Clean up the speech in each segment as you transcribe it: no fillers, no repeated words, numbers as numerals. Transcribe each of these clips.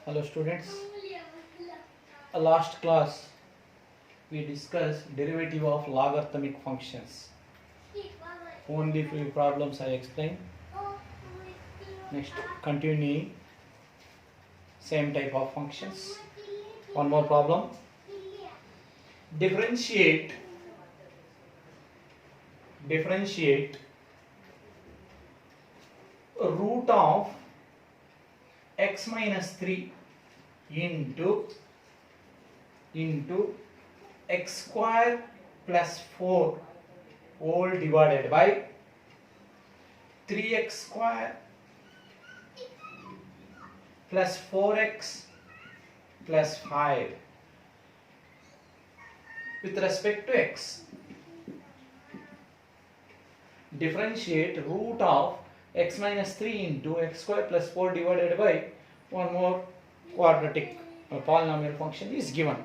Hello students. Last class we discussed derivative of logarithmic functions. Only few problems I explained. Next continuing same type of functions. One more problem. Differentiate root of x minus 3 into x square plus 4 whole divided by 3x square plus 4x plus 5 with respect to x. Differentiate root of x minus 3 into x square plus 4 divided by one more quadratic polynomial function is given.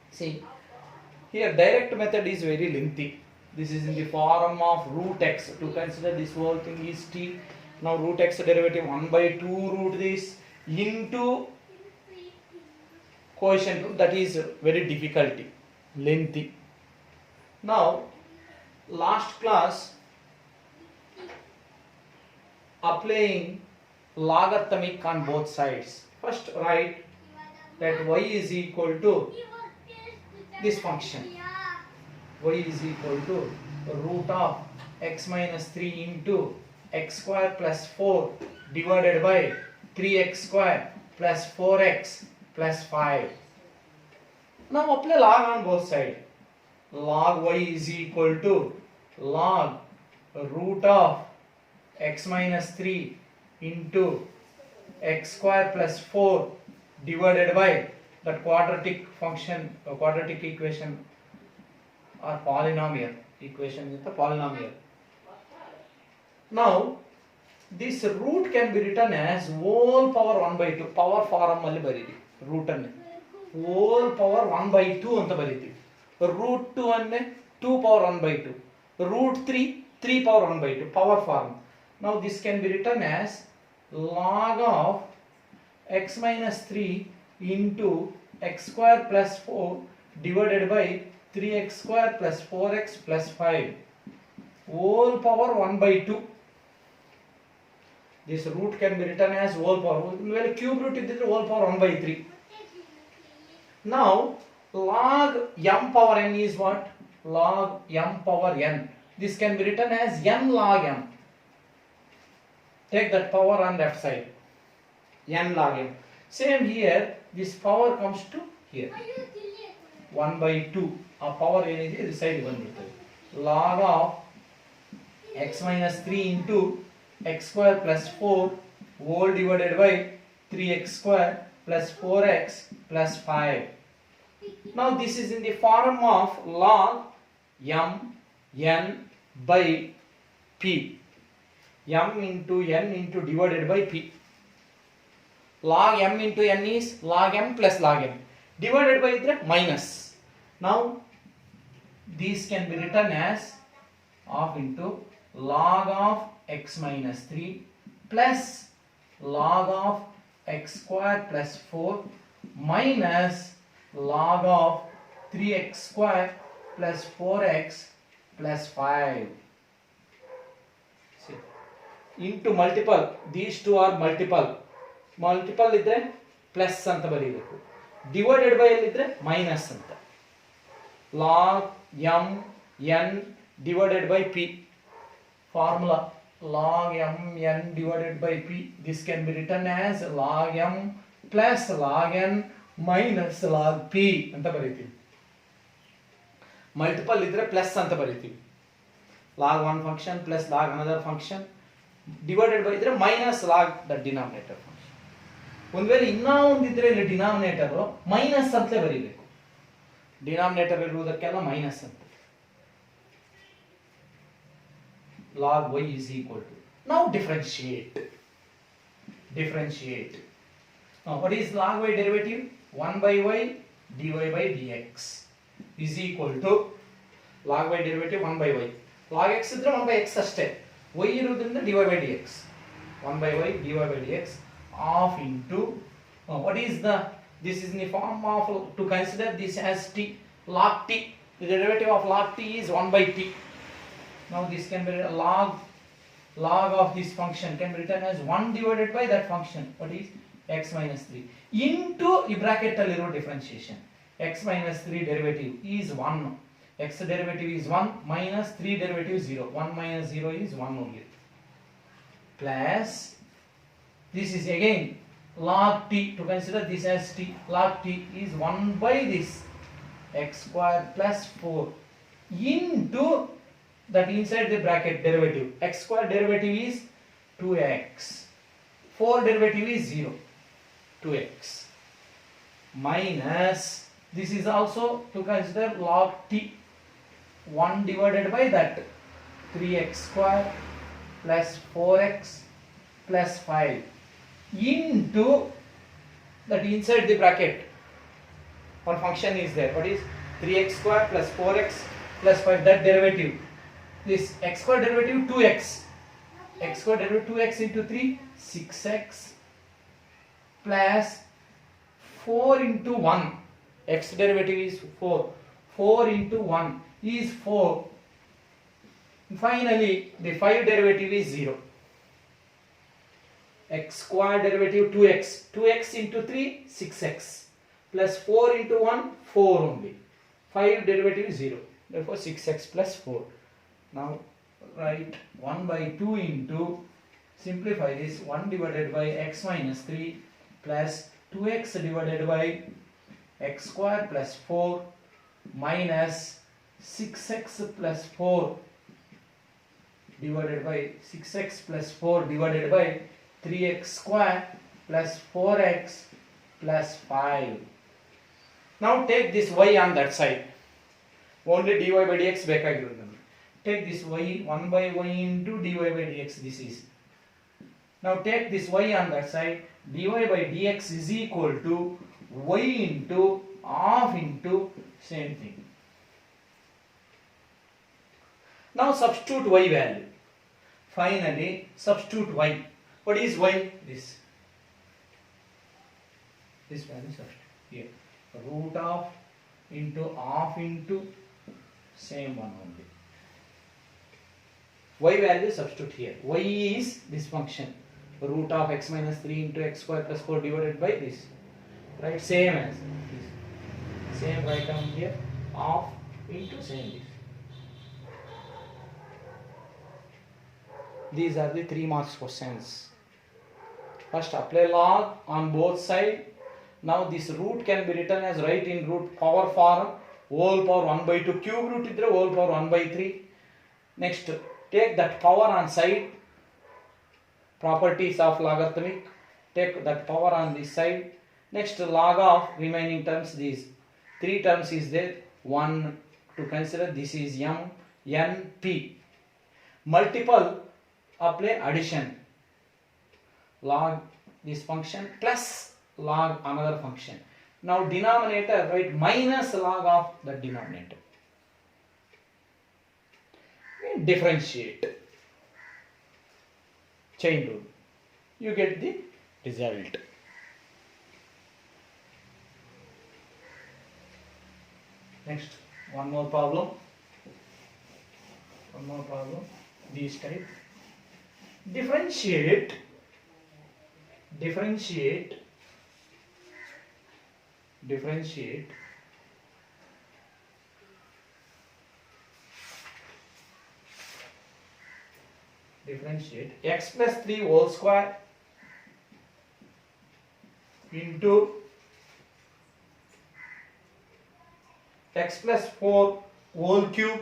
See, here direct method is very lengthy. This is in the form of root x. To consider this whole thing is t. Now root x derivative 1 by 2 root this into quotient root, that is very difficult, lengthy. Now last class applying logarithmic on both sides. First write that y is equal to this function. Y is equal to root of x minus 3 into x square plus 4 divided by 3x square plus 4x plus 5. Now apply log on both sides. Log y is equal to log root of x minus 3 into x square plus 4 divided by that quadratic function, quadratic equation or polynomial equation with the polynomial. Now this root can be written as whole power 1 by 2. Power form alli baridi root anne whole power 1 by 2 anta baridi. Root 2 anne 2 power 1 by 2. Root 3 power 1 by 2 power form. Now this can be written as log of x minus 3 into x square plus 4 divided by 3x square plus 4x plus 5 whole power 1 by 2. This root can be written as whole power. Well, cube root is whole power 1 by 3. Now log m power n is what? Log m power n. This can be written as n log m. Take that power on left side. N log m. Same here, this power comes to here. 1 by 2. A power ಏನಿದೆ this side ಬಂದಿರ್ತದೆ. Log of x minus 3 into x square plus 4 whole divided by 3x square plus 4x plus 5. Now this is in the form of log m n by p. M into n into divided by p. Log m into n is log m plus log m. Divided by idre minus. Now these can be written as half into log of x minus 3 plus log of x square plus 4 minus log of 3x square plus 4x plus 5. See, into multiple, these two are multiple idre plus anta baribeku, divided by idre minus anta. Log m n divided by p. Formula log m n divided by p. This can be written as log m plus log n minus log p anta bariತೀವಿ. Multiple idre plus anta bariತೀವಿ. Log one function plus log another function divided by idre minus log the denominator function. ಒಂದು ವೇಳೆ ಇನ್ನೂ ಒಂದಿದ್ರೆ ಇಲ್ಲಿ denominator minus ಅಂತಲೇ ಬರೀಬೇಕು. Denominator ಇರುವುದಕ್ಕೆಲ್ಲ minus ಅಂತ. log y is equal to. Now differentiate. Now what is log y derivative? 1 by y dy by dx is equal to log y derivative 1 by y. Log x ಇದ್ರೆ 1 by x ಅಷ್ಟೇ. y ಇರುವುದರಿಂದ dy by dx. 1 by y dy by dx half into What is this is in the form of, to consider this as t, log t. The derivative of log t is 1 by t. Now this can be log of this function can be written as 1 divided by that function. What is x minus 3 into bracket differentiation. X minus 3 derivative is 1. X derivative is 1 minus 3 derivative is 0. 1 minus 0 is 1 only. Plus this is again log t, to consider this as t. Log t is 1 by this x square plus 4 into that inside the bracket derivative. X square derivative is 2x. 4 derivative is 0. 2x minus this is also to consider log t, 1 divided by that 3x square plus 4x plus 5 into that inside the bracket one function is there. What is 3x square plus 4x plus 5, that derivative. This x square derivative 2x. X square derivative 2x into 3, 6x plus 4 into 1. X derivative is 4. 4 into 1 is 4. Finally, the 5 derivative is 0. X square derivative 2x. 2x into 3, 6x. Plus 4 into 1, 4 only. 5 derivative is 0. Therefore, 6x plus 4. Now, write 1 by 2 into, simplify this, 1 divided by x minus 3 plus 2x divided by x square plus 4 minus 6x plus 4 divided by 6x plus 4 divided by 3x square plus 4x plus 5. Now take this y on that side. Only dy by dx ಬೇಕಾಗಿರೋದು. Take this y, 1 by y into dy by dx, this is. Now take this y on that side, dy by dx is equal to y into half into same thing. Now substitute y value. Finally substitute y. What is y? This value substitute here. Root of into half into same one only. Y value substitute here. Y is this function. Root of x minus 3 into x square plus 4 divided by this. Right? Same as this. Same write down here. Half into same this. These are the 3 marks questions. First apply log on both sides. Now this root can be written as right in root power form. Whole power 1 by 2. Cube root idre whole power 1 by 3. Next take that power on side. Properties of logarithmic. Take that power on this side. Next log of remaining terms. These 3 terms is there. 1 to consider. This is m, n, p. Multiple apply addition. Log this function plus log another function. Now denominator write minus log of the denominator. Differentiate. Chain rule. You get the result. Next, one more problem. This type. Differentiate x plus 3 whole square into x plus 4 whole cube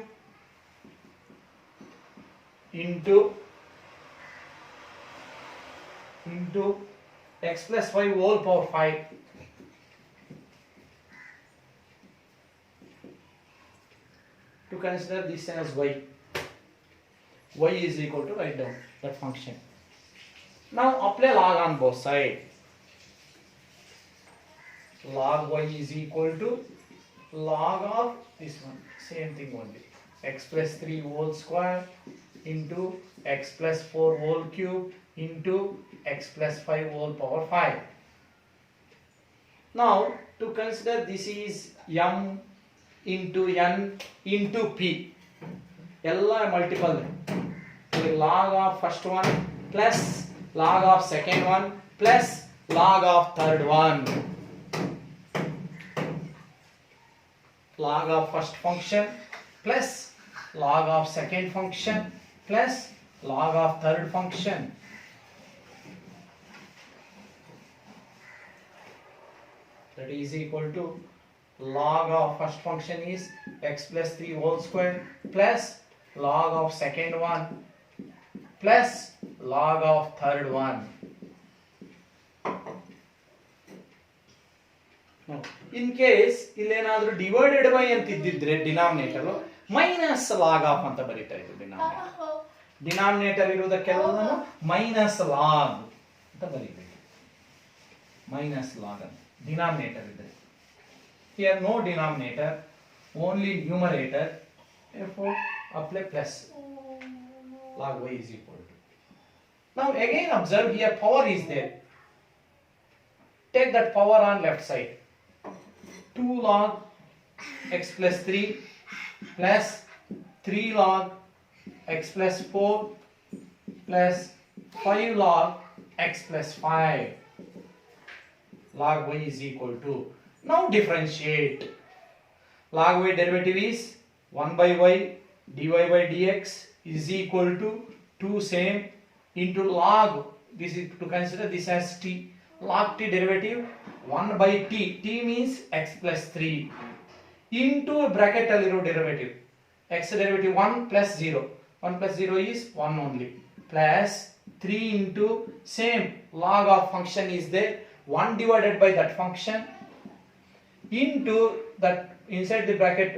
into x plus 5 whole power 5 to consider this as y. Y is equal to, write down that function. Now apply log on both sides. Log y is equal to log of this one, same thing only. X plus 3 whole square into x plus 4 whole cube into x plus 5 whole power 5. Now to consider, this is m into n into p, ella multiple, log of first one plus log of second one plus log of third one. Log of first function plus log of second function plus log of third function. That is equal to log of first function is x plus 3 whole square plus log of second one plus log of third one. Now, in case ಇಲ್ಲೇನಾದ್ರೂ divided by ಅಂತ ಇದ್ದಿದ್ರೆ denominator minus log of ಅಂತ ಬರೀತಾ ಇದ್ರು. Denominator ಇರುವುದಕ್ಕೆಲ್ಲ minus log ಅಂತ ಬರೀಬೇಕು. Minus log ಅಂತ denominator ಇದ್ರೆ. Here no denominator, only numerator, therefore apply plus. Log y is equal to. Now again observe, here power is there. Take that power on left side. 2 log x plus 3 plus 3 log x plus 4 plus 5 log x plus 5. Log y is equal to. Now differentiate. Log y derivative is 1 by y dy by dx is equal to 2 same into log, this is to consider this as t, log t derivative 1 by t, t means x plus 3 into bracket aliro derivative, x derivative 1 plus 0, 1 plus 0 is 1 only, plus 3 into same log of function is there, 1 divided by that function into that inside the bracket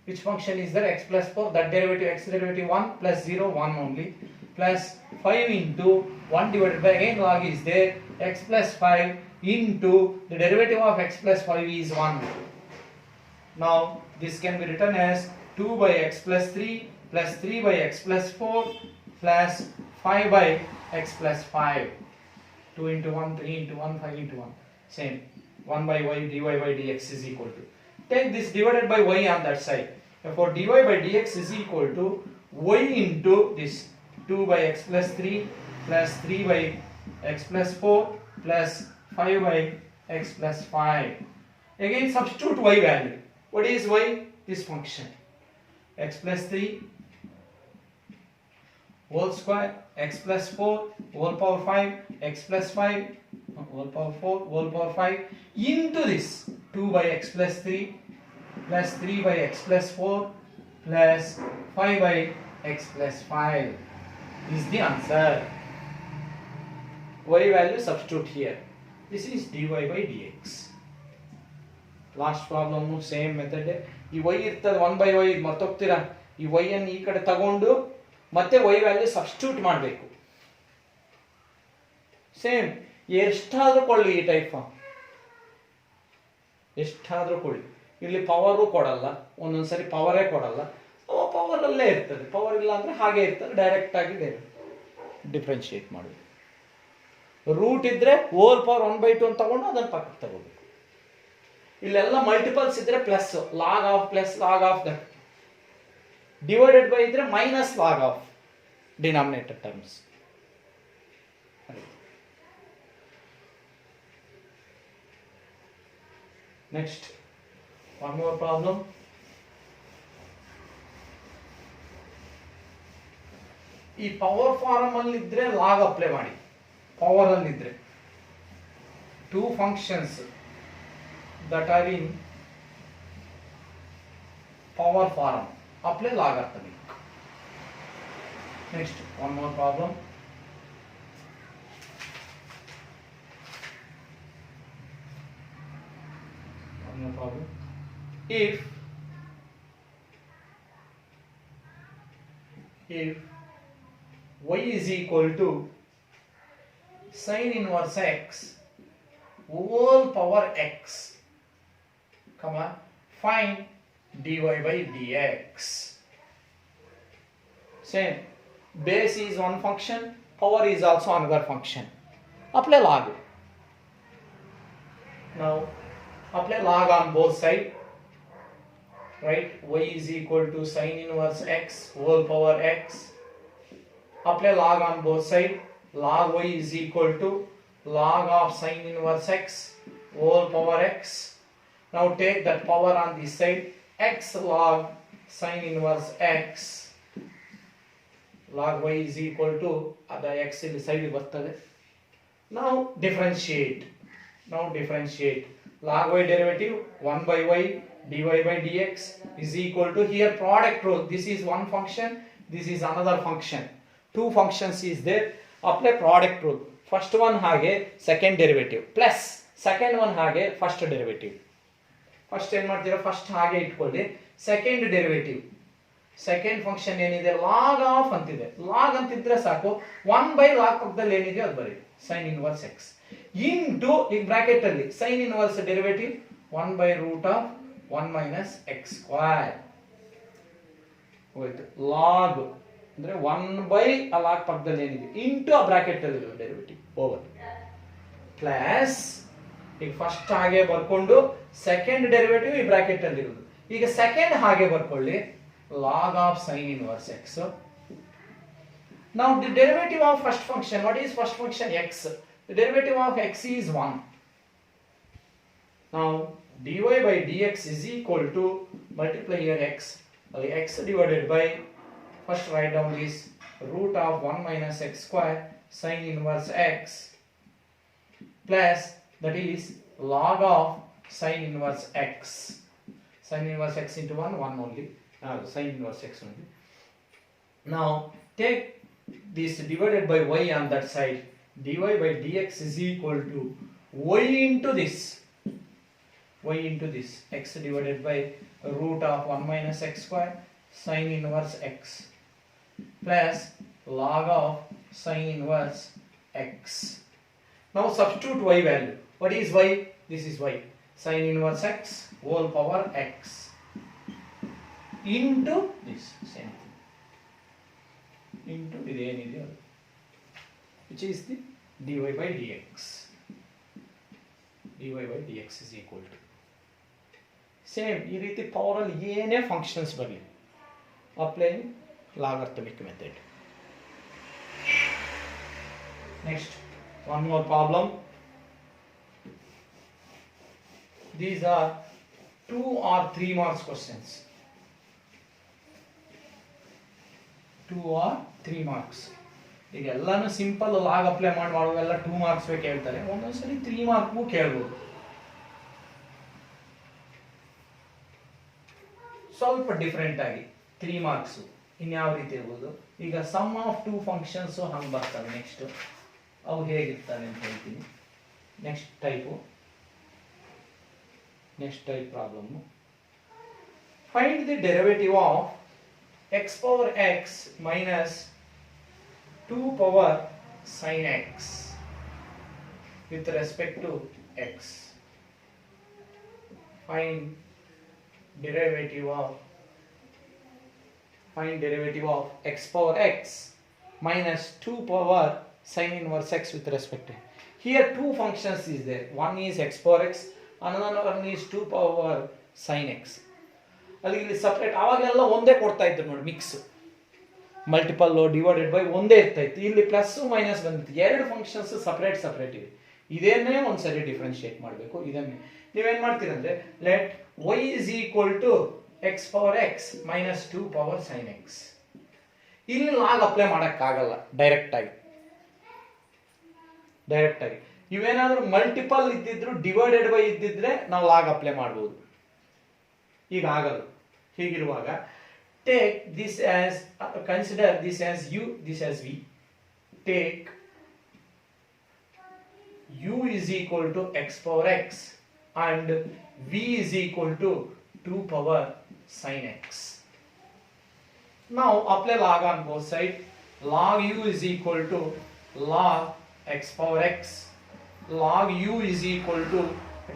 which function is there, x plus 4, that derivative x derivative 1 plus 0 1 only, plus 5 into 1 divided by again log is there, x plus 5 into the derivative of x plus 5 is 1. Now this can be written as 2 by x plus 3 plus 3 by x plus 4 plus 5 by x plus 5. 2 into 1, 3 into 1, 5 into 1, same. 1 by y dy by dx is equal to. Take this divided by y on that side. Therefore dy by dx is equal to y into this 2 by x plus 3 plus 3 by x plus 4 plus 5 by x plus 5. Again substitute y value. What is y? This function. X plus 3 whole square, x plus 4 whole power 5, x plus 5 whole power 4 whole power 5 into this 2 by x plus 3 plus 3 by x plus 4 plus 5 by x plus 5 is the answer. Y value substitute here. This is dy by dx. Last problem same method. ಈ y ಇರ್ತದೆ 1 by y ಮರ್ತೋಗ್ತೀರಾ, ಈ y ಅನ್ನು ಈ ಕಡೆ ತಗೊಂಡು ಮತ್ತೆ y value substitute ಮಾಡಬೇಕು. Same ಎಷ್ಟಾದ್ರೂ ಕೊಳ್ಳಿ ಈ ಟೈಪ್ ಫಾರ್ಮ್, ಎಷ್ಟಾದ್ರೂ ಕೊಳ್ಳಿ. ಇಲ್ಲಿ ಪವರು ಕೊಡಲ್ಲ, ಒಂದೊಂದ್ಸರಿ ಪವರೇ ಕೊಡಲ್ಲ, ಪವರ್ ಅಲ್ಲೇ ಇರ್ತದೆ. ಪವರ್ ಇಲ್ಲ ಅಂದ್ರೆ ಹಾಗೆ ಇರ್ತದೆ, ಡೈರೆಕ್ಟ್ ಆಗಿ ಡಿಫ್ರೆನ್ಶಿಯೇಟ್ ಮಾಡಬೇಕು. ರೂಟ್ ಇದ್ರೆ ಹೋಲ್ ಪವರ್ 1/2 ಅಂತ ತಗೊಂಡು ಅದನ್ನ ಪಕ್ಕಕ್ಕೆ ತಗೋಬೇಕು. ಇಲ್ಲೆಲ್ಲ ಮಲ್ಟಿಪಲ್ಸ್ ಇದ್ರೆ plus log of plus log of that, divided by ಇದ್ರೆ minus log of denominator terms. Next, one more problem. ಈ ಪವರ್ ಫಾರ್ಮ್ ಅಲ್ಲಿ ಇದ್ರೆ ಲಾಗ್ ಅಪ್ಲೈ ಮಾಡಿ. ಪವರ್ ಅಲ್ಲಿ ಇದ್ರೆ two functions that are in power form apply log ಆಗ್ತದೆ. Next one more problem. No problem. If y is equal to sin inverse x whole power x, comma, find dy by dx. Same, base is one function, power is also another function. Apply log. Now apply log on both sides, right? Y is equal to sin inverse x whole power x. Apply log on both sides. Log y is equal to log of sin inverse x whole power x. Now take that power on this side, x log sin inverse x. Log y is equal to the x in the side ಬರ್ತದೆ. Now differentiate. Log y derivative 1 by y dy by dx is equal to, here product rule. This is one function, this is another function. Two functions is there. Apply product rule. First one ಹಾಗೆ second derivative plus second one ಹಾಗೆ first derivative. First ಏನು ಮಾಡ್ತೀರಾ, first ಹಾಗೆ ಇಟ್ಕೊಳ್ಳಿ. Second derivative, second function ಏನಿದೆ log of ಅಂತಿದೆ. Log ಅಂತಿದ್ರೆ ಸಾಕು, 1 ಬೈ ಲಾಗ್ ಪಕ್ಕದಲ್ಲಿ ಏನಿದೆ ಅದು ಬರೀ ಸೈನ್ ಇನ್ವರ್ಸ್ ಎಕ್ಸ್ ಇಂಟು ಈ ಬ್ರಾಕೆಟ್ ಅಲ್ಲಿ sine inverse derivative 1 by root of 1 minus x square. ಹೋಯ್ತು. ಲಾಗ್ ಅಂದ್ರೆ 1 ಬೈ ಆ ಲಾಗ್ ಪಕ್ಕದಲ್ಲಿ ಏನಿದೆ ಇಂಟು ಆ ಬ್ರಾಕೆಟ್ ಅಲ್ಲಿ ಇರೋ ಡೆರಿವೇಟಿವ್ ಓವರ್ ಪ್ಲಸ್ ಈಗ ಫಸ್ಟ್ ಹಾಗೆ ಬರ್ಕೊಂಡು ಸೆಕೆಂಡ್ ಡೆರಿವೇಟಿವ್ ಈ ಬ್ರಾಕೆಟ್ ಅಲ್ಲಿ ಇರೋದು. ಈಗ ಸೆಕೆಂಡ್ ಹಾಗೆ ಬರ್ಕೊಳ್ಳಿ, log of sine inverse X. Now the derivative of first function, what is first function x? The derivative of x is 1. Now dy by dx is equal to, multiply here x, x divided by, first write down this, root of 1 minus x square sin inverse x plus that is log of sin inverse x. Sin inverse x into 1 only, sin inverse x only. Now take this divided by y on that side, dy by dx is equal to y into this, x divided by root of 1 minus x square sin inverse x plus log of sin inverse x. Now substitute y value. What is y? This is y. Sin inverse x whole power x into this, same thing, into which is the dy by dx. dy by dx is equal to same. ಈ ರೀತಿ power ಅಲ್ಲಿ ಏನೇ functions ಬರಲಿ, apply logarithmic method. Next, one more problem. These are 2 or 3 marks questions. 2 or 3 marks. ಈಗ ಎಲ್ಲಾನು simple log apply ಮಾಡುವೆಲ್ಲ 2 marks ಕೇಳ್ತಾರೆ, ಒಂದೊಂದ್ಸರಿ 3 ಮಾರ್ಕ್ಗೂ ಕೇಳ್ಬೋದು. ಸ್ವಲ್ಪ ಡಿಫ್ರೆಂಟ್ ಆಗಿ 3 ಮಾರ್ಕ್ಸ್ ಇನ್ಯಾವ ರೀತಿ ಇರ್ಬೋದು. ಈಗ ಸಮ್ ಆಫ್ 2 ಫಂಕ್ಷನ್ಸ್ ಹಂಗೆ ಬರ್ತವೆ. ನೆಕ್ಸ್ಟ್ ಅವು ಹೇಗಿರ್ತವೆ ಅಂತ ಹೇಳ್ತೀನಿ. Next type problem. Find the derivative of x power x minus 2 power sin x with respect to x. Find derivative of x power x minus 2 power sin inverse x with respect to. Here two functions is there. One is x power x, another one is 2 power sin x. ಅಲ್ಲಿ ಇಲ್ಲಿ separate ಅವಾಗೆಲ್ಲ ಒಂದೇ ಕೊಡ್ತಾ ಇದ್ರು ನೋಡಿ, mix multiple divided by ಒಂದೇ ಇರ್ತಾ ಇತ್ತು. ಇಲ್ಲಿ ಪ್ಲಸ್ ಮೈನಸ್ ಬಂದಿತ್ತು, ಎರಡು ಫಂಕ್ಷನ್ಸ್ ಸಪ್ರೇಟ್ ಇವೆ. ಇದನ್ನೇ ಒಂದ್ಸರಿ ಡಿಫ್ರೆನ್ಶಿಯೇಟ್ ಮಾಡಬೇಕು. ಇದನ್ನೇ ನೀವೇನ್ ಮಾಡ್ತೀರಂದ್ರೆ, let y is equal to x power x minus 2 power sin x. ಇಲ್ಲಿ ಲಾಗ್ ಅಪ್ಲೈ ಮಾಡಕ್ಕಾಗಲ್ಲ ಡೈರೆಕ್ಟ್ ಆಗಿ. ಇವೇನಾದ್ರೂ ಮಲ್ಟಿಪಲ್ ಇದ್ದಿದ್ರು ಡಿವೈಡೆಡ್ ಬೈ ಇದ್ದಿದ್ರೆ ನಾವು ಲಾಗ್ ಅಪ್ಲೈ ಮಾಡಬಹುದು. ಈಗ ಆಗಲ್ಲ. ಹೀಗಿರುವಾಗ take this as, consider this as u, this as v. Take u is equal to x power x and v is equal to 2 power sin x. Now apply log on both sides. Log u is equal to log x power x. Log u is equal to,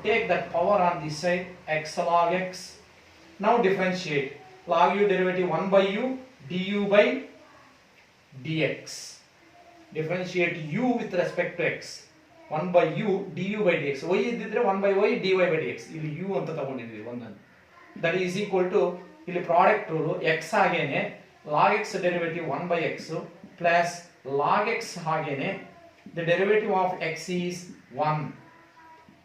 take that power on this side, x log x. Now differentiate. Log u derivative 1 by u du by dx. Differentiate u with respect to x. 1 by u du by dx. y ಇದ್ದಿದ್ರೆ 1 by y dy by dx. ಇಲ್ಲಿ u ಅಂತ ತಗೊಂಡಿದ್ದೀವಿ ಒಂದನ್ನು. That is equal to ಇಲ್ಲಿ product rule x ಹಾಗೇನೆ log x derivative 1 by x plus log x ಹಾಗೇನೆ the derivative of x is 1.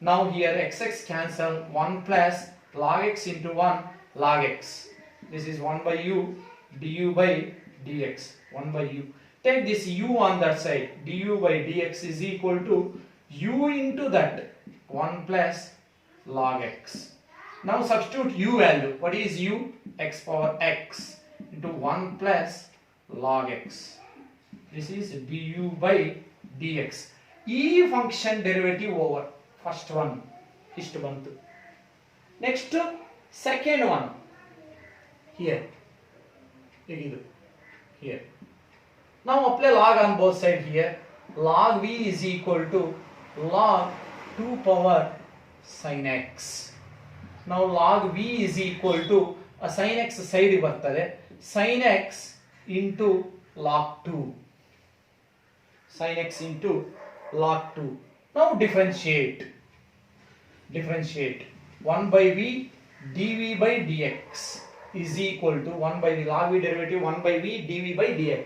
Now here x cancel 1 plus log x into 1 log x. This is 1 by u du by dx. 1 by u. Take this u on that side. Du by dx is equal to u into that 1 plus log x. Now substitute u value. What is u? X power x into 1 plus log x. This is du by dx. E function derivative over first one. Ishtu bantu. Next second one. Here. Here. Now apply log on both sides here. Log v is equal to log 2 power sin x. Now log v is equal to sin x side ಬರ್ತದೆ sin x into log 2. Sin x into log 2. Now differentiate. 1 by v dv by dx is equal to 1 by the log v derivative 1 by v dv by dx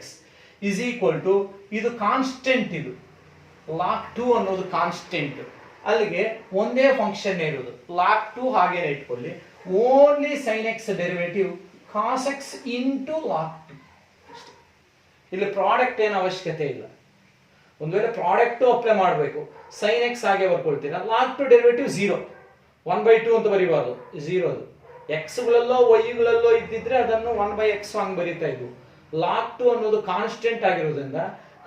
is equal to ಇದು constant ಇದು log 2 ಅನ್ನೋದು constant ಅಲ್ಲಿಗೆ ಒಂದೇ function ಇರೋದು log 2 ಹಾಗೆ ಇಟ್ಕೊಳ್ಳಿ only sin x derivative cos x into log 2 ಇಲ್ಲಿ product ಏನು ಅವಶ್ಯಕತೆ ಇಲ್ಲ ಒಂದು ವೇಳೆ ಪ್ರಾಡಕ್ಟ್ ಅಪ್ಲೈ ಮಾಡಬೇಕು sin x ಹಾಗೆ ಬರ್ಕೊಳ್ತೀರಾ log 2 ಡೆರಿವೇಟಿವ್ 0 1 by 2 ಅಂತ ಬರೀಬಾರದು 0 ಅದು x ಗಳಲ್ಲೋ y ಗಳಲ್ಲೋ ಇದ್ದಿದ್ರೆ ಅದನ್ನು 1 by x ಹಂಗೆ ಬರೀತಾ ಇದ್ವು log 2 ಅನ್ನೋದು ಕಾನ್ಸ್ಟೆಂಟ್ ಆಗಿರೋದ್ರಿಂದ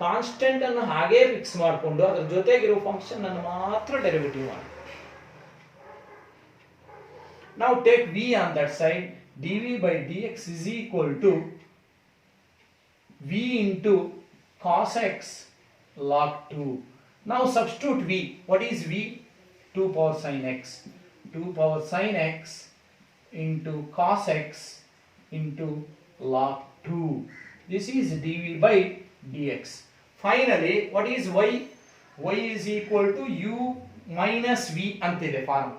ಕಾನ್ಸ್ಟೆಂಟ್ ಅನ್ನು ಹಾಗೆ ಫಿಕ್ಸ್ ಮಾಡಿಕೊಂಡು ಅದರ ಜೊತೆಗಿರೋ ಫಂಕ್ಷನ್ ಅನ್ನು ಮಾತ್ರ ಡೆರಿವೇಟಿವ್ ಮಾಡಿ. Now take v on that side. dv by dx is equal to v into cos x log 2. Now substitute v. What is v? 2 power sin x. 2 power sin x into cos x into log 2. This is dv by dx. Finally, what is y? y is equal to u minus v ಅಂತಿದೆ form.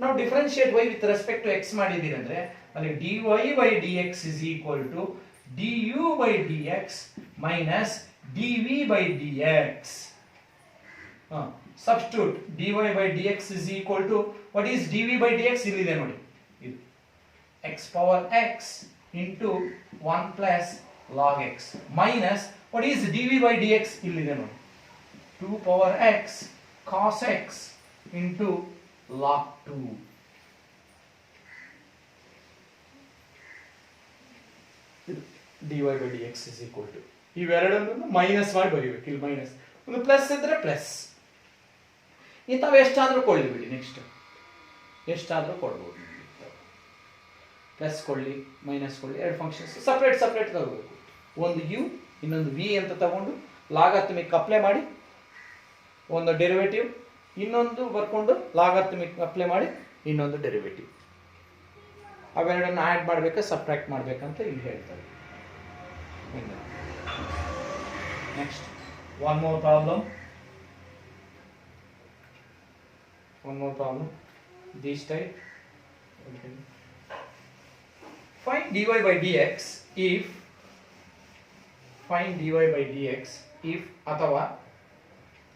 ನಾವು differentiate y with respect to x ಮಾಡಿದೀವಿ ಅಂದ್ರೆ ಅಲ್ಲಿ dy by dx is equal to du by dx minus dv by dx. Substitute dy by dx is equal to what is dv by dx ಇಲ್ಲಿದೆ ನೋಡಿ ಇದು x power x into 1 plus log x minus what is dv by dx ಇಲ್ಲಿದೆ ನೋಡಿ 2 power x cos x into log 2. dy by dx is equal to ಇವೆರಡನ್ನು minus ಮಾಡಿ ಬರೀಬೇಕು ಇಲ್ಲಿ minus ಒಂದು ಪ್ಲಸ್ ಇದ್ರೆ ಪ್ಲಸ್ ಇಂಥವು ಎಷ್ಟಾದರೂ ಕೊಳ್ಳಿ ಬಿಡಿ ನೆಕ್ಸ್ಟ್ ಎಷ್ಟಾದರೂ ಕೊಡ್ಬೋದು ಪ್ಲಸ್ ಕೊಳ್ಳಿ ಮೈನಸ್ ಕೊಳ್ಳಿ ಎರಡು ಫಂಕ್ಷನ್ಸ್ ಸಪ್ರೇಟ್ ತಗೋಬೇಕು ಒಂದು ಯು ಇನ್ನೊಂದು ವಿ ಅಂತ ತಗೊಂಡು ಲಾಗಾರ್ಥಮಿಕ್ ಅಪ್ಲೈ ಮಾಡಿ ಒಂದು ಡೆರಿವೇಟಿವ್ ಇನ್ನೊಂದು ಬರ್ಕೊಂಡು ಲಾಗಾರ್ಥಮಿಕ್ ಅಪ್ಲೈ ಮಾಡಿ ಇನ್ನೊಂದು ಡೆರಿವೇಟಿವ್ ಅವೆರಡನ್ನು ಆ್ಯಡ್ ಮಾಡಬೇಕಾ ಸಬ್ಟ್ರಾಕ್ಟ್ ಮಾಡಬೇಕಂತ ಇಲ್ಲಿ ಹೇಳ್ತಾರೆ. Next one more problem. This type. Okay. Find dy by dx if ಅಥವಾ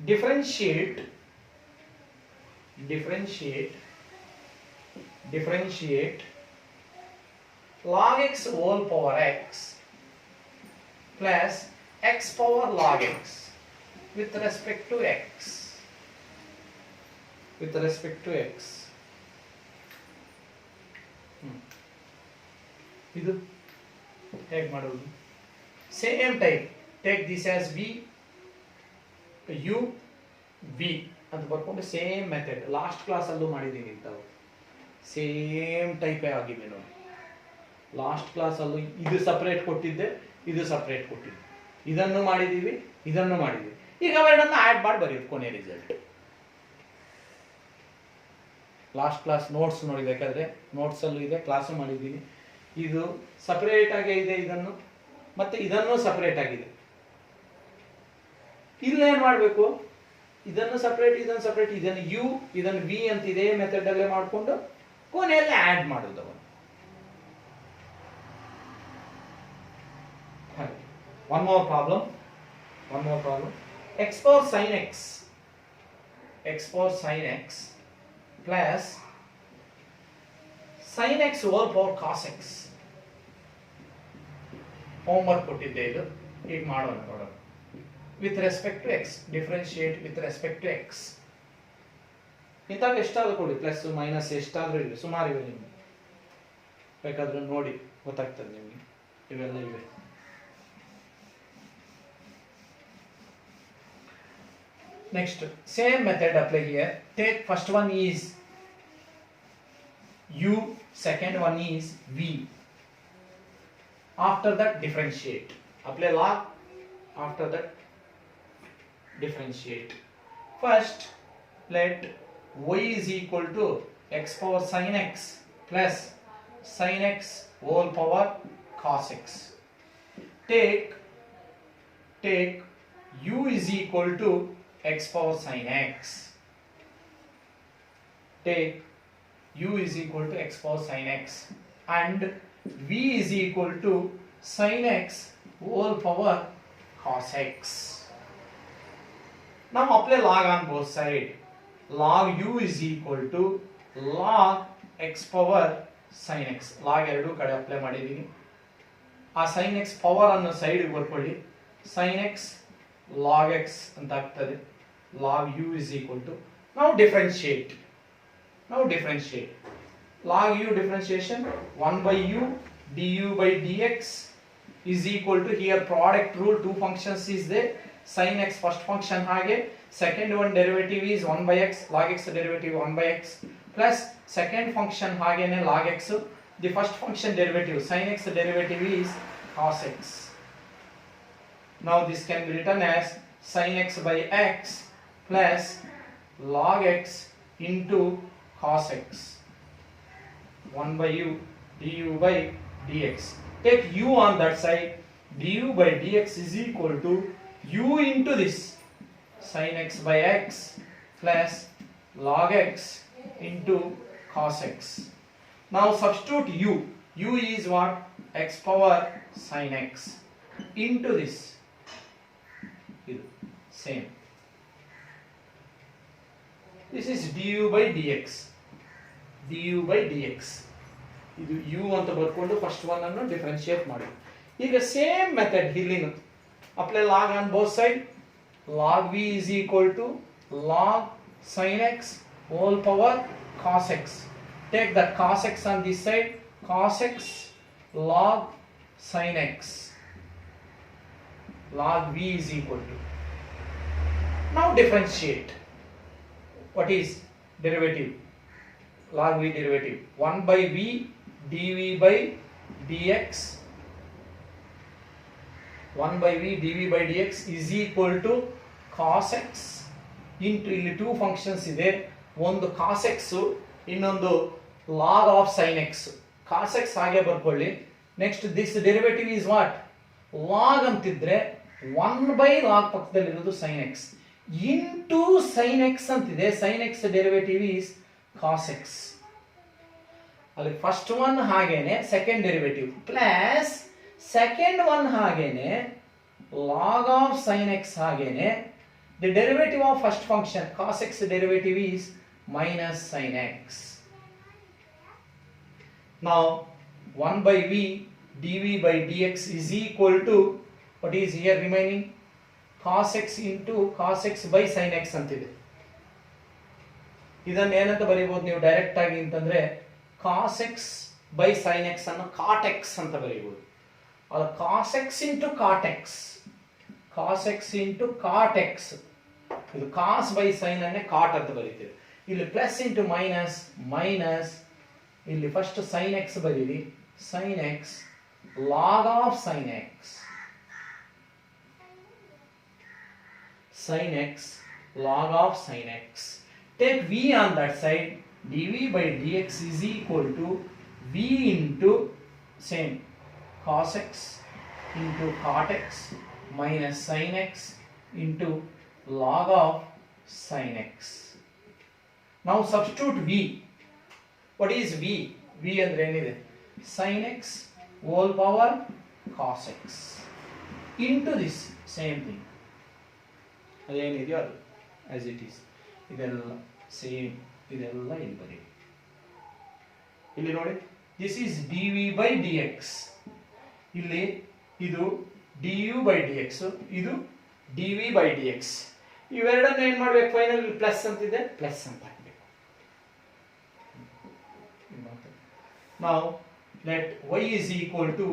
differentiate log x whole power x plus x power log x with respect to x. ಇದು ಹೇಗೆ ಮಾಡೋದು? Same type take this as v u v ಅಂತ ಬರ್ಕೊಂಡು same method last ಕ್ಲಾಸಲ್ಲೂ ಮಾಡಿದ್ದೀನಿ ಇಂಥವು same ಟೈಪೇ ಆಗಿವೆ ನೋಡಿ. ಲಾಸ್ಟ್ ಕ್ಲಾಸಲ್ಲೂ ಇದು ಸಪ್ರೇಟ್ ಕೊಟ್ಟಿದ್ದೆ, ಇದು ಸಪ್ರೇಟ್ ಕೊಟ್ಟಿದ್ದೆ, ಇದನ್ನು ಮಾಡಿದ್ದೀವಿ. ಈಗ ಅವೆರಡನ್ನು ಆ್ಯಡ್ ಮಾಡಿ ಬರೆಯೋದು ಕೊನೆ ರಿಸಲ್ಟ್. ಲಾಸ್ಟ್ ಕ್ಲಾಸ್ ನೋಟ್ಸ್ ನೋಡಿಬೇಕಾದ್ರೆ ನೋಟ್ಸಲ್ಲೂ ಇದೆ, ಕ್ಲಾಸು ಮಾಡಿದ್ದೀವಿ. ಇದು ಸಪ್ರೇಟ್ ಆಗೇ ಇದೆ, ಇದನ್ನು ಮತ್ತೆ ಇದನ್ನು ಸಪ್ರೇಟ್ ಆಗಿದೆ. ಇಲ್ಲೇನು ಮಾಡಬೇಕು? ಇದನ್ನು ಸಪರೇಟ್ ಇದನ್ನು u ಇದನ್ನು v ಅಂತ ಇದೇ ಮೆಥಡ್ ಅಲ್ಲೇ ಮಾಡಿಕೊಂಡು ಕೊನೆಯಲ್ಲಿ ಆಡ್ ಮಾಡೋದು. One more problem. X power sin x plus sin x whole power cos x. Homework ಕೊಟ್ಟಿದ್ದೆ ಇದು, ಈಗ ಮಾಡೋಣ ನೋಡೋಣ. With respect to x, differentiate with respect to x. ಇಂಥವು ಎಷ್ಟಾದ್ರೂ ಕೊಡಿ, ಪ್ಲಸ್ ಮೈನಸ್ ಎಷ್ಟಾದ್ರೂ ಇವೆ, ಸುಮಾರು ಇವೆ, ನಿಮಗೆ ಬೇಕಾದ್ರೂ ನೋಡಿ ಗೊತ್ತಾಗ್ತದೆ ನಿಮಗೆ. ಇವೆಲ್ಲ ಇವೆ. Next, same method apply here. Take first one is u, second one is v. After that differentiate. Apply log. After that differentiate. First, let y is equal to x power sin x plus sin x whole power cos x. Take u is equal to x power sin x. Take u is equal to x power sin x and v is equal to sin x whole power cos x. Now apply log on both sides. Log u is equal to log x power sin x. Log ಎರಡು ಕಡೆ apply ಮಾಡಿದೀನಿ. ಆ sin x power ಅನ್ನು side ಗೆ ಬರ್ಕೊಳ್ಳಿ. sin x log x ಅಂತ ಆಗ್ತದೆ. log u is equal to, now differentiate. Log u differentiation, 1 by u du by dx is equal to, here product rule, two functions is there. Sin x first function ಹಾಗೆ, second one derivative is 1 by x, log x derivative 1 by x plus second function ಹಾಗೇನೆ log x, the first function derivative sin x derivative is cos x. Now this can be written as sin x by x plus log x into cos x. 1 by u du by dx. Take u on that side. du by dx is equal to u into this sin x by x plus log x into cos x. Now substitute u. u is what? X power sin x into this. Same. This is du by dx. ಇದು u ಅಂತ ಬರ್ಕೊಂಡು first one ಅನ್ನು differentiate ಮಾಡಿ. ಈಗ same method ಇಲ್ಲಿನ apply log on both side. log v is equal to log sin x whole power cos x. Take that cos x on this side. cos x log sin x. log v is equal to. Now differentiate. What is derivative? log v derivative 1 by v dv by dx. 1 by v dv by dx is equal to cos x into, ಇಲ್ಲಿ two functions ಇದೆ, ಒಂದು cos x ಇನ್ನೊಂದು log of sin x. cos x ಹಾಗೆ ಬರ್ಕೊಳ್ಳಿ. Next this derivative is what? log ಅಂತಿದ್ರೆ 1 by log ಪಕ್ಕದಲ್ಲಿ ಇರೋದು sin x into sin x ಅಂತಿದೆ. sin x derivative is cos x. ಅಲ್ಲಿ ಫಸ್ಟ್ ಒನ್ ಹಾಗೇನೆ second derivative plus second one ಹಾಗೇನೆ log of sin x ಹಾಗೇನೆ the derivative of first function cos x derivative is minus sin x. Now 1 by v dv by dx is equal to, what is here remaining? cos x into cos x by sin x ಅಂತಿದೆ. ಇದನ್ನ ಏನಂತ ಬರೀಬಹುದು ನೀವು direct ಆಗಿ ಅಂತಂದ್ರೆ cos x by sin x ಅನ್ನು cot x ಅಂತ ಬರೀಬಹುದು. ಅದು cos x into cot x, cos x into cot x. ಇದು cos by sin ಅನ್ನೇ cot ಅಂತ ಬರೀತೀವಿ. ಇಲ್ಲಿ ಪ್ಲಸ್ ಇಂಟು ಮೈನಸ್ ಮೈನಸ್, ಇಲ್ಲಿ ಫಸ್ಟ್ sin x ಬರೀರಿ, sin x log of sin x, sin x log of sin x. Take v on that side. dv by dx is equal to v into same cos x into cot x minus sin x into log of sin x. Now substitute v. What is v? v ಅಂದ್ರೆ ಏನಿದೆ? sin x whole power cos x into this same thing. ಅದೇನಿದೆಯೋ ಅದು as it is. ಇದೆಲ್ಲ same, ಇದೆಲ್ಲ ಇಲ್ಲಿ ಬರೀ. ಇಲ್ಲಿ ನೋಡಿ, this is dv by dx. ಇಲ್ಲಿ ಇದು du by dx, ಇದು dv by dx. ಇವೆರಡನ್ನು ಏನು ಮಾಡಬೇಕು? ಫೈನಲ್ ಪ್ಲಸ್ ಅಂತಿದೆ, ಪ್ಲಸ್ ಅಂತ ಹಾಕಬೇಕು. Now let y is equal to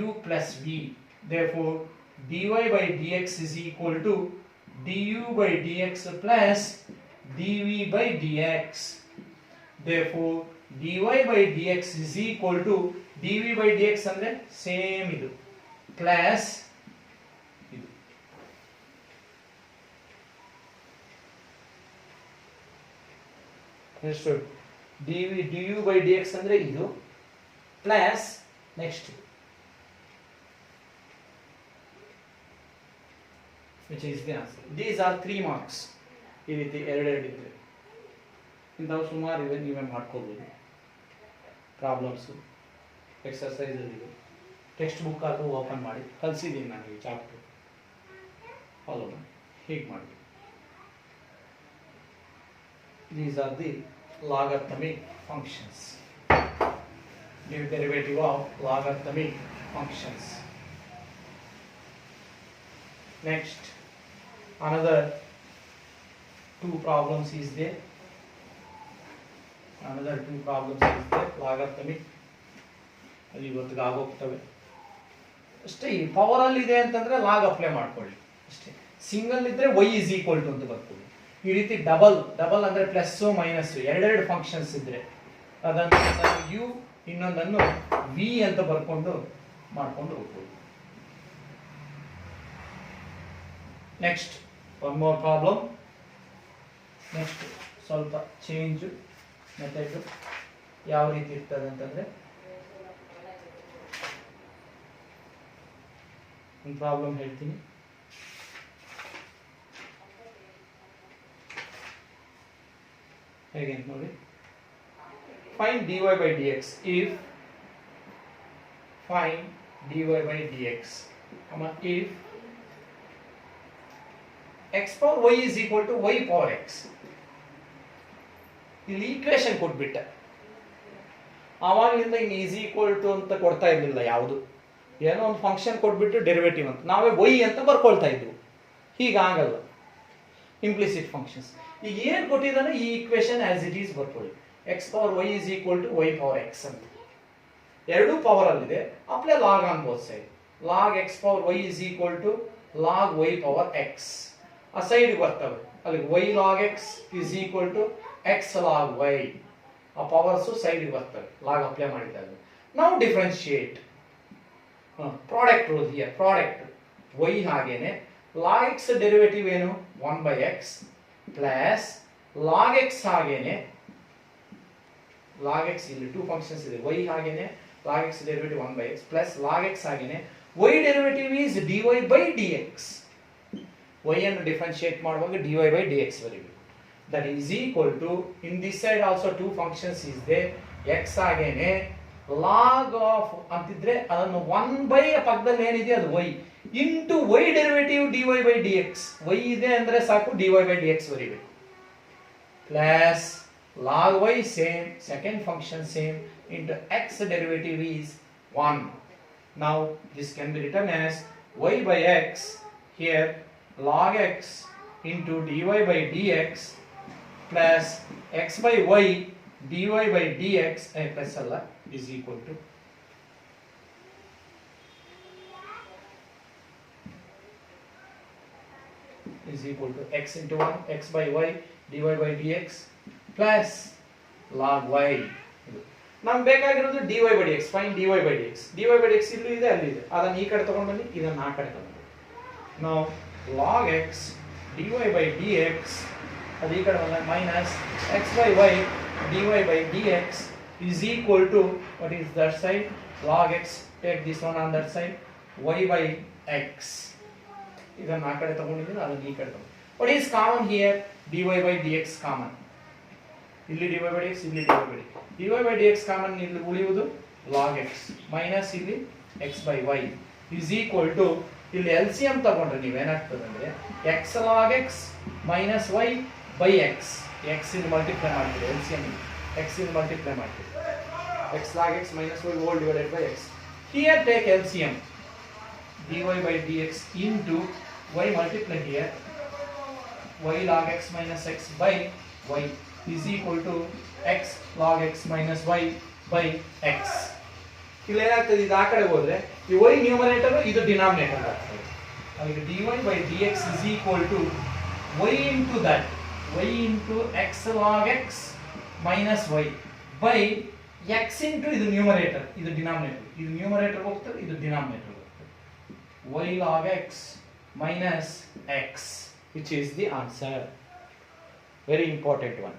u plus v. Therefore dy by dx is equal to du by dx plus dv by dx. Therefore dy by dx is equal to dv by dx ಅಂದ್ರೆ same ಇದು plus ಇದು. ಎಷ್ಟು? du by dx ಅಂದ್ರೆ ಇದು plus next which is the answer. These are 3 marks. ಈ ರೀತಿ ಎರಡೆರಡು ಇದ್ರೆ ಇಂಥವು ಸುಮಾರು ಇವೆ, ನೀವೇ ಮಾಡ್ಕೋಬೋದು. ಪ್ರಾಬ್ಲಮ್ಸ್ ಎಕ್ಸರ್ಸೈಸ್ ಇದೆ, ಟೆಕ್ಸ್ಟ್ ಬುಕ್ ಆದರೂ ಓಪನ್ ಮಾಡಿ ಕಲಿಸಿದ್ದೀನಿ ನಾನು ಈ ಚಾಪ್ಟರ್, ಫಾಲೋ ಮಾಡಿ ಹೀಗೆ ಮಾಡಿ. These are the logarithmic functions, new derivative of logarithmic functions. Next, another 2 problems is there. Logarithmic ಅದು ಇವತ್ತಿಗೆ ಆಗೋಗ್ತವೆ ಅಷ್ಟೇ. ಈ ಪವರ್ ಅಲ್ಲಿ ಇದೆ ಅಂತಂದ್ರೆ ಲಾಗ್ ಅಪ್ಲೈ ಮಾಡ್ಕೊಳ್ಳಿ ಅಷ್ಟೇ. ಸಿಂಗಲ್ ಇದ್ರೆ y is equal to ಅಂತ ಬರ್ಕೊಳ್ಳಿ. ಈ ರೀತಿ ಡಬಲ್ ಅಂದ್ರೆ ಪ್ಲಸ್ ಮೈನಸ್ ಎರಡೆರಡು ಫಂಕ್ಷನ್ಸ್ ಇದ್ರೆ ಅದನ್ನು u ಇನ್ನೊಂದನ್ನು v ಅಂತ ಬರ್ಕೊಂಡು ಮಾಡ್ಕೊಂಡು ಹೋಗ್ಬೋದು. Next one more problem. Next ಸ್ವಲ್ಪ ಚೇಂಜ್ ಮೆಥಡ್ ಯಾವ ರೀತಿ ಇರ್ತದೆ ಅಂತಂದ್ರೆ, ಒಂದು ಪ್ರಾಬ್ಲಮ್ ಹೇಳ್ತೀನಿ. ಹೇಗೆ ಅಂತ ನೋಡಿ. Find dy by dx if find dy by dx if x power y is equal to y power x. ಇಲ್ಲಿ ಈಕ್ವೇಶನ್ ಕೊಟ್ಬಿಟ್ಟೆ, ಆವಾಗಲಿಂದ ಇನ್ನು ಈಸ್ ಈಕ್ವಲ್ ಟು ಅಂತ ಕೊಡ್ತಾ ಇರಲಿಲ್ಲ. ಯಾವುದು ಏನೋ ಒಂದು ಫಂಕ್ಷನ್ ಕೊಟ್ಬಿಟ್ಟು ಡೆರಿವೇಟಿವ್ ಅಂತ ನಾವೇ y ಅಂತ ಬರ್ಕೊಳ್ತಾ ಇದ್ವು. ಹೀಗಾಗಲ್ಲ, ಇಂಪ್ಲಿಸಿಟ್ ಫಂಕ್ಷನ್ಸ್. ಈಗ ಏನು ಕೊಟ್ಟಿದ್ದಾನೆ ಈ ಈಕ್ವೇಶನ್ ಆಸ್ ಇಟ್ ಈಸ್ ಬರ್ಕೊಳ್ಳಿ. X power y is equal to y power x ಅಂತ ಎರಡೂ ಪವರ್ ಅಲ್ಲಿದೆ. Apply log on both side. Log x power y is equal to log y power x. ಆ side ಬರ್ತವೆ, ಅಲ್ಲಿ y log x is equal to x log y. ಆ powers side ಬರ್ತವೆ log apply ಮಾಡಿದಾಗ. ನಾವು differentiate product rule here. Product Y ಹಾಗೇನೆ log X derivative ಏನು 1/x plus log X ಹಾಗೇನೆ ಲಾಗ್ ಎಕ್ಸ್, ಇಲ್ಲಿ 2 ಫಂಕ್ಷನ್ಸ್ ಇದೆ. y ಹಾಗೇನೆ log X derivative 1/x plus log X ಹಾಗೇನೆ y derivative is dy by dx. y ಅನ್ನು differentiate ಮಾಡುವಾಗ dy by dx ಬರೀಬೇಕು. that is equal to, in this side also 2 functions is there. x ಹಾಗೇನೆ log of ಅಂತಿದ್ರೆ ಅದನ್ನು 1 ಪಕ್ಕದಲ್ಲಿ ಏನಿದೆ ಅದು y into y derivative dy by dx. y ಇದೆ ಅಂದ್ರೆ ಸಾಕು dy by dx ಬರೀಬೇಕು. Plus log y same, second function same, into x derivative is 1. Now this can be written as y by x, here log x into dy by dx plus x by y dy by dx plus alla is equal to x into 1 x by y dy by dx plus log y. ನಮ್ಗೆ ಬೇಕಾಗಿರೋದು dy by dx. Find dy by dx. dy by dx ಇಲ್ಲೂ ಇದೆ ಅಲ್ಲಿ ಇದೆ, ಅದನ್ನ ಈ ಕಡೆ ತಗೊಂಡು ಬನ್ನಿ, ಇದನ್ನ ಆ ಕಡೆ ತಗೊಂಡು ಬನ್ನಿ. now log x dy by dx ಅದು ಈ ಕಡೆ ಬಂದಾಗ minus x by y dy by dx is equal to, what is that side? log x, take this one on that side, y by x. ಇದನ್ನ ಆ ಕಡೆ ತಗೊಂಡಿದ್ದೀನಿ, ಅದನ್ನ ಈ ಕಡೆ ತಗೊಂಡು What is common here? dy by dx common. ಇಲ್ಲಿ dy by dx, ಇಲ್ಲಿ dy by dx. dy by dx common ಇಲ್ಲಿ ಉಳಿಯುವುದು log x ಮೈನಸ್ ಇಲ್ಲಿ x by y is equal to ಇಲ್ಲಿ LCM ತಗೊಂಡ್ರೆ ನೀವು ಏನಾಗ್ತದೆ ಅಂದ್ರೆ x log x minus y by x. x ಇಂದ ಮಲ್ಟಿಪ್ಲೈ ಮಾಡ್ತೀರಿ LCM x ಇಂದ ಮಲ್ಟಿಪ್ಲೈ ಮಾಡ್ತೀರಿ x log x minus y whole divided by x. Here take LCM dy by dx into y multiply here y log x minus x by y is equal to x log x minus y by x. ಇಲ್ಲಿ ಏನಾಗ್ತದೆ ಇದು ಆ ಕಡೆ ಹೋದ್ರೆ ಈ y numerator ಇದು denominator ಆಗ್ತದೆ. ಅಲ್ಲಿಗೆ dy by dx is equal to y into that y into x log x minus y by x into ಇದು ನ್ಯೂಮರೇಟರ್ ಇದು ಡಿನಾಮಿನೇಟರ್ ಇದು ನ್ಯೂಮರೇಟರ್ ಹೋಗ್ತದೆ ಇದು ಡಿನಾಮಿನೇಟರ್ ಹೋಗ್ತದೆ y log x minus x which is the answer. Very important one.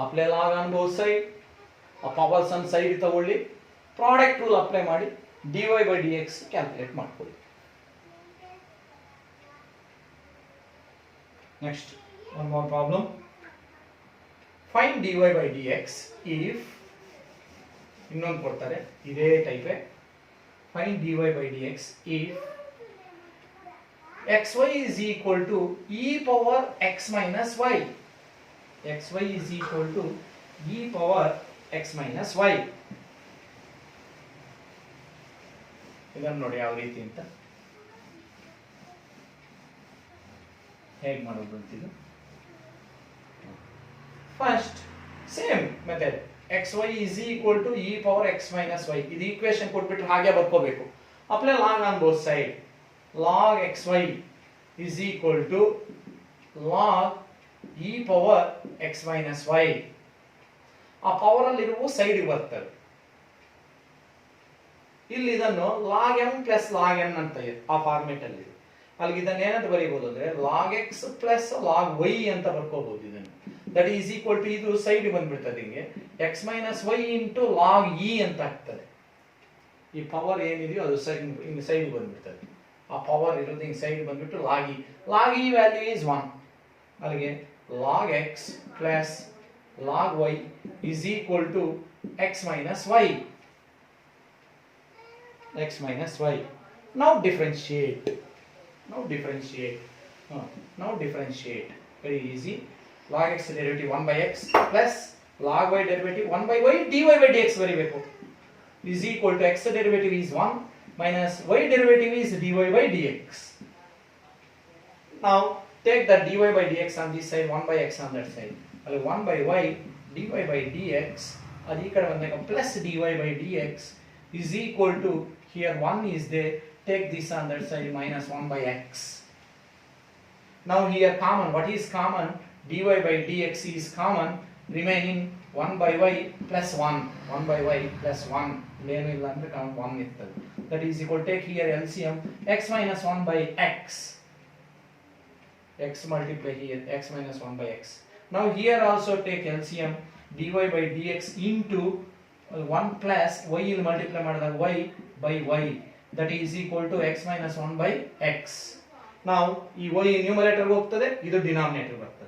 Apply log on both side. A powers on side ತಗೊಳ್ಳಿ product rule apply ಮಾಡಿ dy by dx calculate ಮಾಡ್ಕೊಳ್ಳಿ. Next one more problem. Find dy by dx if ಇನ್ನೊಂದು ಕೊಡ್ತಾರೆ ಇದೇ ಟೈಪೇ. Find dy by dx if xy is equal to e power x minus y. xy is equal to e power x minus y. ಇದನ್ನು ನೋಡಿ ಯಾವ ರೀತಿ ಅಂತ ಹೇಗೆ ಮಾಡೋದು ಅಂತಿದ್ದು. First same method xy is equal to e power x minus y. ಇದು equation ಕೊಟ್ಬಿಟ್ಟು ಹಾಗೆ ಬರ್ಕೋಬೇಕು. Apply log on both side. log xy is equal to log e power x minus y. ಆ ಪವರ್ ಅಲ್ಲಿ ಇರುವ ಸೈಡ್ ಬರ್ತದೆ. ಇಲ್ಲಿ ಇದನ್ನು log m plus log n ಅಂತ ಆ ಫಾರ್ಮೆಟ್ ಅಲ್ಲಿ ಇದೆ. ಅಲ್ಲಿ ಇದನ್ನ ಏನಂತ ಬರೀಬಹುದು ಅಂದ್ರೆ log x plus log y ಅಂತ ಬರ್ಕೋಬಹುದು. ಇದನ್ನು ದಟ್ ಈಸ್ ಈಕ್ವಲ್ ಟು ಇದು ಸೈಡ್ ಬಂದ್ಬಿಡ್ತದೆ ಹಿಂಗೆ x minus y into log e ಅಂತ ಆಗ್ತದೆ. ಈ ಪವರ್ ಏನಿದೆಯೋ ಅದು ಹಿಂಗೆ ಸೈಡ್ ಬಂದ್ಬಿಡ್ತದೆ. ಆ ಪವರ್ ಇರೋದು ಹಿಂಗೆ ಸೈಡ್ ಬಂದ್ಬಿಟ್ಟು log e. log e value is 1. ಅಲ್ಲಿಗೆ log x plus log y is equal to x minus y. x minus y. Now differentiate. Now differentiate. Very easy. Log x derivative 1 by x plus log y derivative 1 by y dy by dx ಬರಿಬೇಕು. is equal to x derivative is 1 minus y derivative is dy by dx. Now take that dy by dx on this side, 1 by x on that side. 1 by y dy by dx ಅದು ಈ ಕಡೆ ಬಂದಾಗ plus dy by dx is equal to here 1 is there, take this on that side minus 1 by x. Now here common, what is common? dy by dx is common, remaining 1 by y plus 1. 1 by y plus 1 ಏನಿಲ್ಲ ಅಂದ್ರೆ count 1 ಇರ್ತದೆ. That is equal, take here LCM x minus 1 by x. x multiply here x minus 1 by x. Now here also take LCM dy by dx into 1 plus y ಇಲ್ಲಿ multiply ಮಾಡಿದಾಗ y by y. That is equal to x minus 1 by x. Now ಈ y numerator ಹೋಗ್ತದೆ, ಇದು denominator ಬರ್ತದೆ.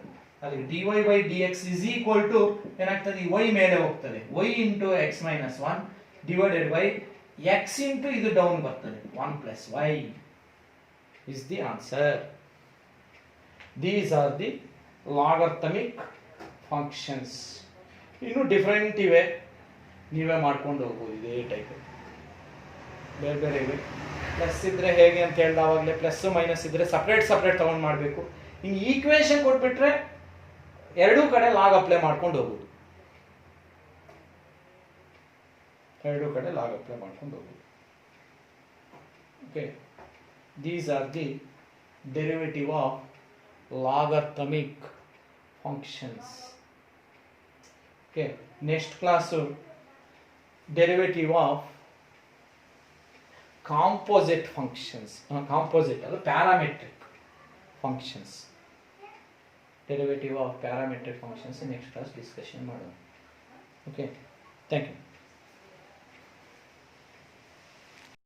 ಅಲ್ಲಿ dy by dx is equal to ಏನಾಗ್ತದೆ ಈ y ಮೇಲೆ ಹೋಗ್ತದೆ y into x minus 1 divided by x into ಇದು ಡೌನ್ ಬರ್ತದೆ 1 plus y is the answer. These are the logarithmic functions. ಇನ್ನು ಡಿಫರೆಂಟ್ ಇವೆ, ನೀವೇ ಮಾಡ್ಕೊಂಡು ಹೋಗ್ಬೋದು. ಇದೇ ಟೈಪ್ ಬೇರೆ ಬೇರೆ ಇವೆ. ಪ್ಲಸ್ ಇದ್ರೆ ಹೇಗೆ ಅಂತ ಹೇಳಿದಾವಾಗಲೇ ಪ್ಲಸ್ ಮೈನಸ್ ಇದ್ರೆ ಸಪ್ರೇಟ್ ತಗೊಂಡು ಮಾಡಬೇಕು. ಹಿಂಗೆ ಈಕ್ವೇಶನ್ ಕೊಟ್ಬಿಟ್ರೆ ಎರಡೂ ಕಡೆ ಲಾಗ್ ಅಪ್ಲೈ ಮಾಡ್ಕೊಂಡು ಹೋಗ್ಬೋದು. Okay, these are the derivative of logarithmic functions. Okay, next class derivative of composite functions. Composite or parametric functions. Derivative of parametric functions in next class discussion ಮಾಡೋಣ. Okay, thank you.